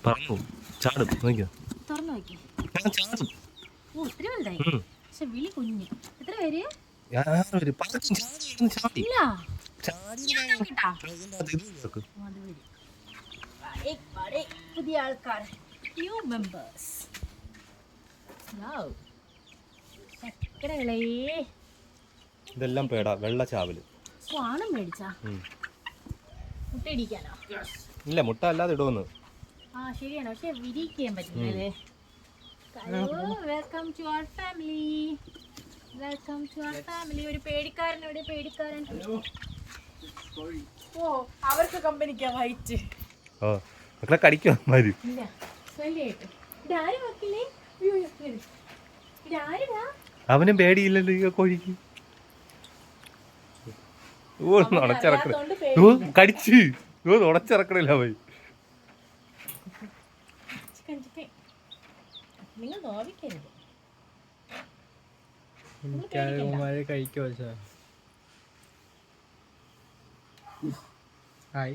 പറന്നു ചാടും നോക്കിയോ. തുറന്നു നോക്കി. ഞാൻ ചാടും. ഓ ഒത്തിരി വലുതായി. പക്ഷെ വിളി കുഞ്ഞ്. എത്ര പേര്? ഇല്ല. പുതിയ ആൾക്കാർ, ന്യൂ മെമ്പേഴ്സ്. ചക്കരകളേ. ഇതെല്ലാം പേടാ വെള്ള ചാവല്. ആണും മേടിച്ചാ മുട്ട ഇടിക്കാനോ? ഇല്ല, മുട്ട അല്ലാതെ ഇടുമെന്ന്. ആ ശരിയാണ്, പക്ഷെ വിരിയിക്കാൻ പറ്റില്ലേ. Welcome to our family. Welcome to our family. ഒരു പേടിക്കാരൻ, ഒരു പേടിക്കാരൻ. ഓ അവർക്ക് കമ്പനിക്കാ വൈറ്റ്. ഓ മക്കളെ കടിക്കും അമ്മമാര്. ഇല്ല ശല്യായിട്ട്. ഇതാര് മക്കളെ? ഇതാരുടാ? അവനും പേടിയില്ലല്ലോ ഈ കോഴിക്ക്. ഓ നുണച്ചിറക്കണ. ഓ കടിച്ച്. ഓ നുണച്ചിറക്കണില്ല അവൻ. നിങ്ങൾ നോവിക്കരുത്. കഴിക്കോ ഹായ്